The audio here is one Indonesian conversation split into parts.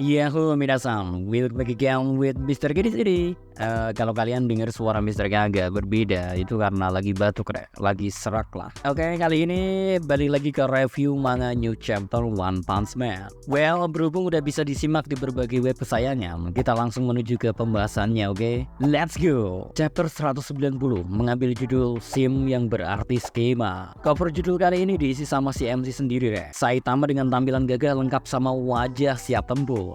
Yahoo minasan, welcome back again with Mr. Gedi sini. Kalau kalian dengar suara Mr. G agak berbeda, itu karena lagi batuk, lagi serak lah. Oke, kali ini balik lagi ke review manga New Chapter One Punch Man. Well, berhubung udah bisa disimak di berbagai web kesayangan, kita langsung menuju ke pembahasannya, oke? Let's go! Chapter 190 mengambil judul Sim yang berarti skema. Cover judul kali ini diisi sama si MC sendiri, Saitama dengan tampilan gagah lengkap sama wajah siap tempur.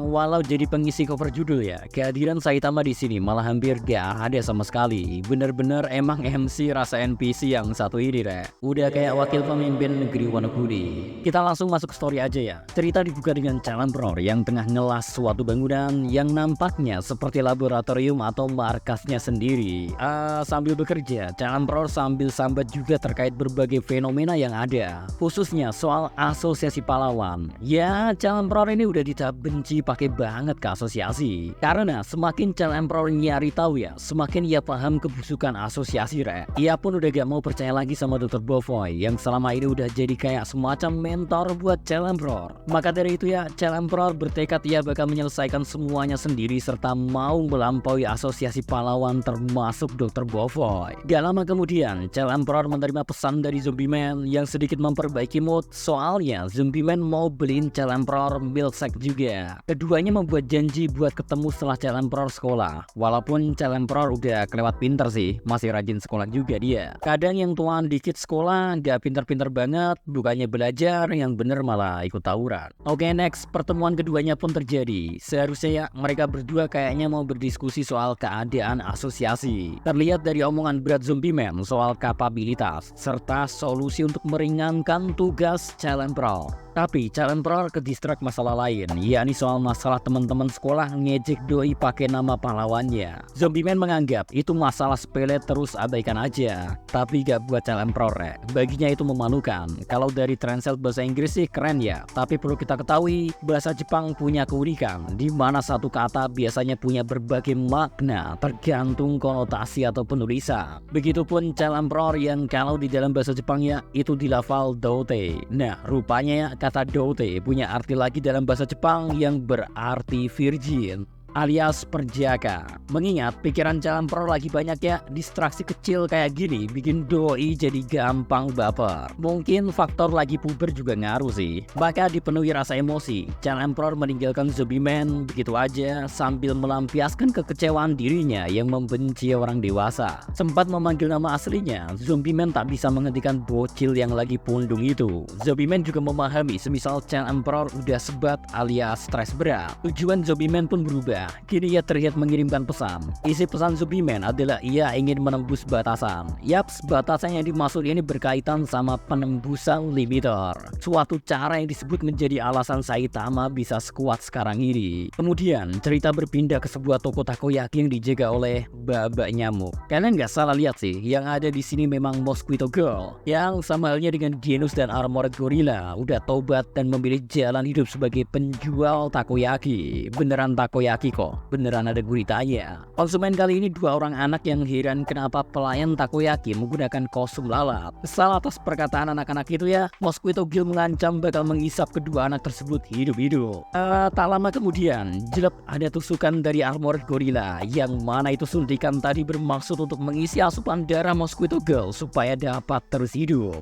Walau jadi pengisi cover judul ya, kehadiran Saitama di sini malah hampir gak ada sama sekali. Bener-bener emang MC rasa NPC yang satu ini, Udah kayak wakil pemimpin negeri Wonogiri. Kita langsung masuk story aja ya. Cerita dibuka dengan Chalampror yang tengah ngelas suatu bangunan yang nampaknya seperti laboratorium atau markasnya sendiri. Sambil bekerja, Chalampror sambil sambat juga terkait berbagai fenomena yang ada, khususnya soal asosiasi pahlawan. Ya, Chalampror ini udah di tahap benci pakai banget ke asosiasi, karena semakin Chalampror nyari tahu ya, semakin ia paham kebusukan asosiasi, Ia pun udah gak mau percaya lagi sama Dr. Bovoy yang selama ini udah jadi kayak semacam mentor buat Chalampror. Maka dari itu ya, Chalampror bertekad ia bakal menyelesaikan semuanya sendiri serta mau melampaui asosiasi pahlawan termasuk Dr. Bovoy. Gak lama kemudian, Chalampror menerima pesan dari Zombie Man yang sedikit memperbaiki mood, soalnya Zombie Man mau beliin Chalampror milkshake juga. Keduanya membuat janji buat ketemu setelah Chalampror sekolah. Walaupun Chalampror udah kelewat pinter sih, masih rajin sekolah juga dia. Kadang yang tuaan dikit sekolah, gak pinter-pinter banget, bukannya belajar, yang bener malah ikut tawuran. Oke, next, pertemuan keduanya pun terjadi. Seharusnya ya, mereka berdua kayaknya mau berdiskusi soal keadaan asosiasi. Terlihat dari omongan berat Zombie Man soal kapabilitas, serta solusi untuk meringankan tugas Chalampror. Tapi Chalampror kedistrak masalah lain, yakni soal masalah teman-teman sekolah ngejek doi pakai nama pahlawannya. Zombie Man menganggap itu masalah sepele terus abaikan aja. Tapi gak buat Chalampror, baginya itu memalukan. Kalau dari translate bahasa Inggris sih keren ya, tapi perlu kita ketahui bahasa Jepang punya keunikan, di mana satu kata biasanya punya berbagai makna tergantung konotasi atau penulisan. Begitupun Chalampror yang kalau di dalam bahasa Jepang ya itu dilafal dote. Nah, rupanya ya kata dote punya arti lagi dalam bahasa Jepang yang berarti virgin alias perjaka. Mengingat pikiran Chalampror lagi banyak ya, distraksi kecil kayak gini bikin doi jadi gampang baper. Mungkin faktor lagi puber juga ngaruh sih. Maka dipenuhi rasa emosi, Chalampror meninggalkan Zombie Man begitu aja sambil melampiaskan kekecewaan dirinya yang membenci orang dewasa. Sempat memanggil nama aslinya, Zombie Man tak bisa menghentikan bocil yang lagi pundung itu. Zombie Man juga memahami semisal Chalampror udah sebat alias stres berat. Tujuan Zombie Man pun berubah. Kini ia terlihat mengirimkan pesan. Isi pesan Zombie Man adalah ia ingin menembus batasan. Yaps, batasan yang dimaksud ini berkaitan sama penembusan limiter, suatu cara yang disebut menjadi alasan Saitama bisa sekuat sekarang ini. Kemudian cerita berpindah ke sebuah toko takoyaki yang dijaga oleh babak nyamuk. Kalian nggak salah lihat sih, yang ada di sini memang Mosquito Girl, yang sama halnya dengan Genos dan Armored Gorilla udah tobat dan memilih jalan hidup sebagai penjual takoyaki. Beneran takoyaki kok, beneran ada guritanya. Konsumen kali ini dua orang anak yang heran kenapa pelayan takoyaki menggunakan kostum lalat. Kesal atas perkataan anak-anak itu ya, Mosquito Girl mengancam bakal menghisap kedua anak tersebut hidup-hidup. Tak lama kemudian, jelek ada tusukan dari Armored Gorilla, yang mana itu suntikan tadi bermaksud untuk mengisi asupan darah Mosquito Girl supaya dapat terus hidup.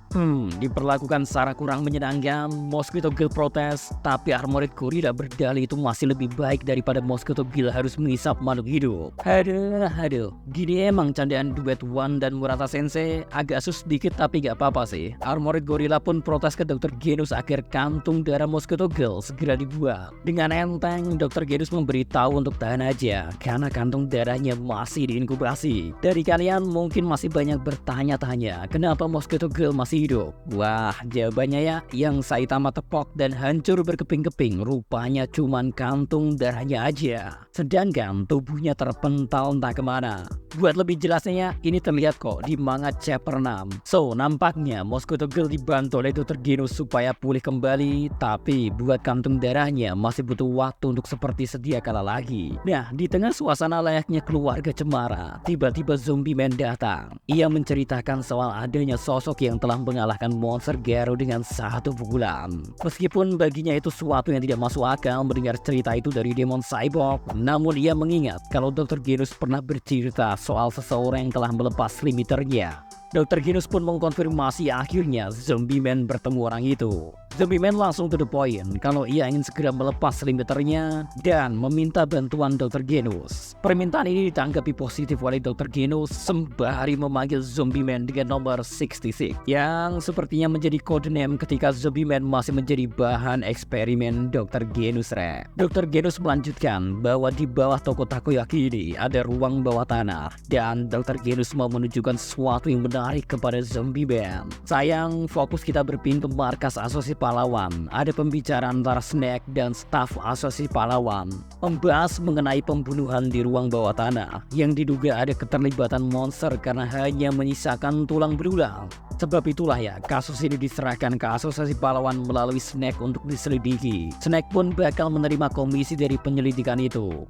Diperlakukan secara kurang menyenangkan, Mosquito Girl protes, tapi Armored Gorilla berdalih itu masih lebih baik daripada Mosquito Girl harus menghisap makhluk hidup. Aduh, gini emang candaan duet One dan Murata Sensei, agak sus dikit tapi gak apa-apa sih. Armored Gorilla pun protes ke Dr. Genos agar kantung darah Mosquito Girl segera dibuat. Dengan enteng, Dr. Genos memberitahu untuk tahan aja, karena kantung darahnya masih diinkubasi. Dari kalian mungkin masih banyak bertanya-tanya, kenapa Mosquito Girl masih hidup? Wah, jawabannya ya, yang Saitama tepok dan hancur berkeping-keping, rupanya cuman kantung darahnya aja. dada, sedangkan tubuhnya terpental entah kemana. Buat lebih jelasnya, ini terlihat kok di manga chapter 6. So, nampaknya Mosquito Girl dibantu oleh Dr. Genos supaya pulih kembali, tapi buat kantung darahnya masih butuh waktu untuk seperti sedia kala lagi. Nah, di tengah suasana layaknya keluarga cemara, tiba-tiba Zombie Man datang. Ia menceritakan soal adanya sosok yang telah mengalahkan monster Garo dengan 1 pukulan. Meskipun baginya itu suatu yang tidak masuk akal mendengar cerita itu dari Demon Cyborg, namun ia mengingat kalau Dr. Genos pernah bercerita soal seseorang yang telah melepas limiternya. Dr. Genos pun mengkonfirmasi akhirnya Zombie Man bertemu orang itu. Zombie Man langsung to the point kalau ia ingin segera melepas limiternya dan meminta bantuan Dr. Genos. Permintaan ini ditanggapi positif oleh Dr. Genos sembari memanggil Zombie Man dengan nomor 66 yang sepertinya menjadi kode name ketika Zombie Man masih menjadi bahan eksperimen Dr. Genos. Dr. Genos melanjutkan bahwa di bawah toko takoyaki ini ada ruang bawah tanah dan Dr. Genos mau menunjukkan sesuatu yang menarik kepada Zombie Man. Sayang, fokus kita berpindah ke markas asosiasi pahlawan. Ada pembicaraan antara Snack dan staf asosiasi pahlawan membahas mengenai pembunuhan di ruang bawah tanah yang diduga ada keterlibatan monster karena hanya menyisakan tulang belulang. Sebab itulah ya, kasus ini diserahkan ke asosiasi pahlawan melalui Snack untuk diselidiki. Snack pun bakal menerima komisi dari penyelidikan itu.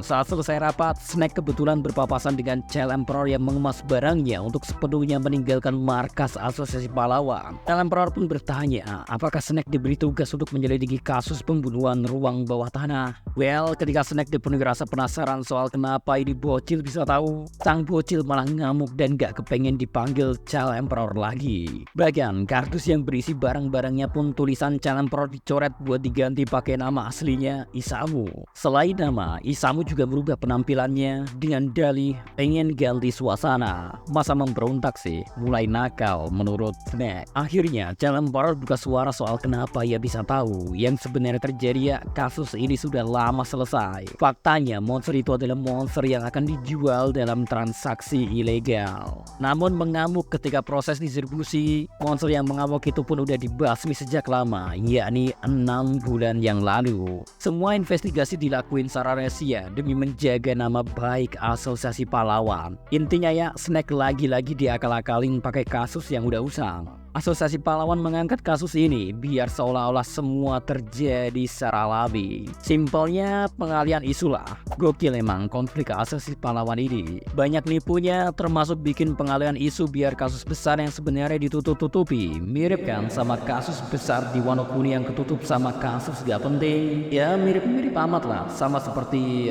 Saat selesai rapat, Snack kebetulan berpapasan dengan Child Emperor yang mengemas barangnya untuk sepenuhnya meninggalkan markas asosiasi pahlawan. Child Emperor pun bertanya, apakah Snack diberi tugas untuk menyelidiki kasus pembunuhan ruang bawah tanah? Well, ketika Snack dipenuhi rasa penasaran soal kenapa ini bocil bisa tahu, sang bocil malah ngamuk dan gak kepengen dipanggil Child Emperor lagi. Bahkan kardus yang berisi barang-barangnya pun tulisan Child Emperor dicoret buat diganti pakai nama aslinya Isamu. Selain nama, Isamu juga merubah penampilannya dengan dalih pengen ganti suasana. Masa memberontak sih, mulai nakal menurut Snack. Akhirnya Child Emperor buka suara soal kenapa ia bisa tahu yang sebenarnya terjadi ya, kasus ini sudah lama selesai. Faktanya monster itu adalah monster yang akan dijual dalam transaksi ilegal. Namun mengamuk ketika proses distribusi, monster yang mengamuk itu pun udah dibasmi sejak lama, yakni 6 bulan yang lalu. Semua investigasi dilakuin secara rahasia demi menjaga nama baik asosiasi pahlawan. Intinya ya, Snack lagi-lagi diakal-akalin pakai kasus yang udah usang. Asosiasi pahlawan mengangkat kasus ini biar seolah-olah semua terjadi secara alami. Simpelnya pengalian isu lah. Gokil emang konflik asosiasi pahlawan ini. Banyak nipunya, termasuk bikin pengalian isu biar kasus besar yang sebenarnya ditutup-tutupi. Mirip kan sama kasus besar di Wano Kuni yang ketutup sama kasus gak penting. Ya mirip-mirip amat lah, sama seperti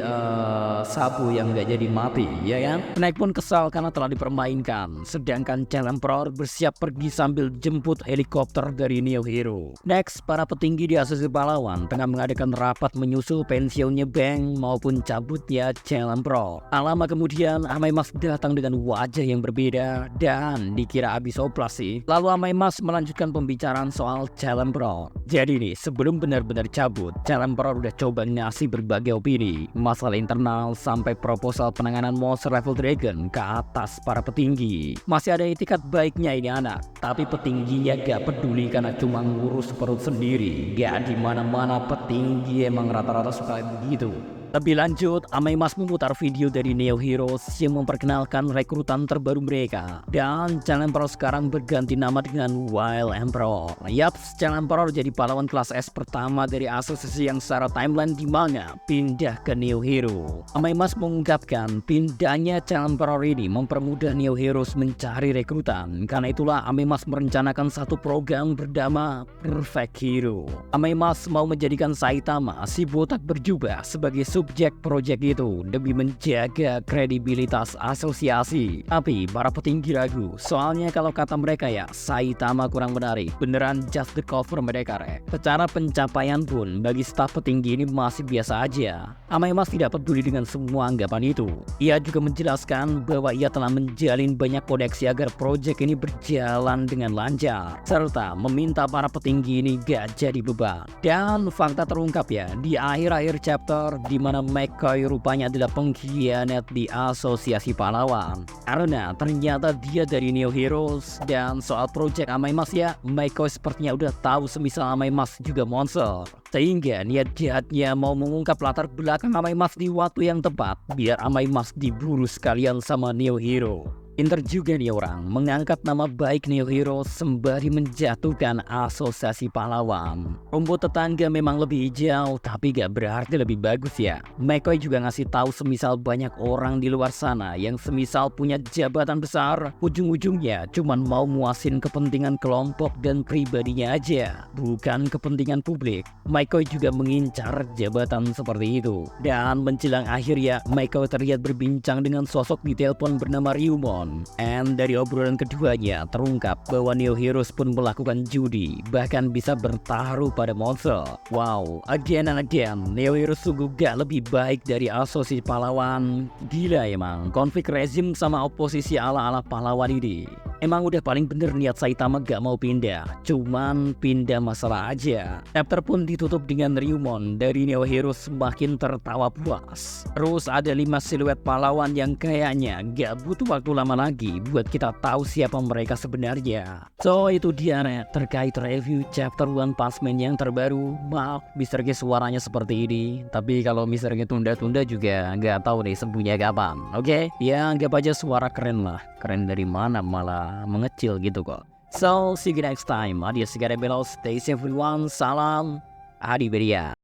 sapu yang gak jadi mati, ya kan? Snack pun kesal karena telah dipermainkan. Sedangkan Child Emperor bersiap pergi sambil jemput helikopter dari Neo Hero. Next, para petinggi di asosiasi pahlawan tengah mengadakan rapat menyusul pensiunnya Bang maupun cabutnya Child Emperor. Lama kemudian, Amaimas datang dengan wajah yang berbeda dan dikira habis operasi. Lalu Amaimas melanjutkan pembicaraan soal Child Emperor. Jadi nih, sebelum benar-benar cabut, Child Emperor udah coba ngasih berbagai opini, masalah internal sampai proposal penanganan monster level dragon ke atas para petinggi. Masih ada etikat baiknya ini anak, tapi petingginya gak peduli karena cuma ngurus perut sendiri. Gak di mana-mana petinggi emang rata-rata suka begitu. Lebih lanjut, Amaimas memutar video dari Neo Heroes yang memperkenalkan rekrutan terbaru mereka. Dan Child Emperor sekarang berganti nama dengan Wild Emperor. Yaps, Child Emperor jadi pahlawan kelas S pertama dari asosiasi yang secara timeline di manga pindah ke Neo Hero. Amaimas mengungkapkan pindahnya Child Emperor ini mempermudah Neo Heroes mencari rekrutan. Karena itulah Amaimas merencanakan satu program bernama Perfect Hero. Amaimas mau menjadikan Saitama, si botak berjubah, sebagai subjek proyek itu demi menjaga kredibilitas asosiasi. Tapi para petinggi ragu, soalnya kalau kata mereka ya, Saitama kurang menarik, beneran just the cover mereka Secara pencapaian pun bagi staf petinggi ini masih biasa aja. Amaimas tidak peduli dengan semua anggapan itu. Ia juga menjelaskan bahwa ia telah menjalin banyak koneksi agar proyek ini berjalan dengan lancar, serta meminta para petinggi ini gak jadi beban. Dan fakta terungkap ya, di akhir-akhir chapter di bagaimana McCoy rupanya adalah pengkhianat di asosiasi pahlawan. Karena ternyata dia dari Neo Heroes. Dan soal project Amai Mas ya, McCoy sepertinya udah tahu semisal Amai Mas juga monster. Sehingga niat jahatnya mau mengungkap latar belakang Amai Mas di waktu yang tepat, biar Amai Mas diburu sekalian sama Neo Hero. Pinter juga nih orang mengangkat nama baik Neo Hero sembari menjatuhkan asosiasi pahlawan. Rumput tetangga memang lebih hijau, tapi gak berarti lebih bagus ya. McCoy juga ngasih tahu semisal banyak orang di luar sana yang semisal punya jabatan besar, ujung-ujungnya cuman mau muasin kepentingan kelompok dan pribadinya aja, bukan kepentingan publik. McCoy juga mengincar jabatan seperti itu. Dan menjelang akhir ya, McCoy terlihat berbincang dengan sosok di telepon bernama Ryumon. And dari obrolan keduanya terungkap bahwa Neo Heroes pun melakukan judi, bahkan bisa bertaruh pada monster. Wow, again and again, Neo Heroes sungguh gak lebih baik dari asosiasi pahlawan. Gila emang, konflik rezim sama oposisi ala-ala pahlawan ini. Emang udah paling bener niat Saitama gak mau pindah, cuman pindah masalah aja. Chapter pun ditutup dengan Ryumon dari Neo Heroes semakin tertawa puas. Terus ada 5 siluet pahlawan yang kayaknya gak butuh waktu lama lagi buat kita tahu siapa mereka sebenarnya. So itu dia terkait review chapter One Punch Man yang terbaru. Maaf Mr. G suaranya seperti ini, tapi kalau Mr. G tunda-tunda juga gak tahu nih sembuhnya kapan. Oke? Ya anggap aja suara keren lah. Keren dari mana malah mengecil gitu kok. So see you next time. Adios segala belos. Stay safe everyone. Salam Adi Beria.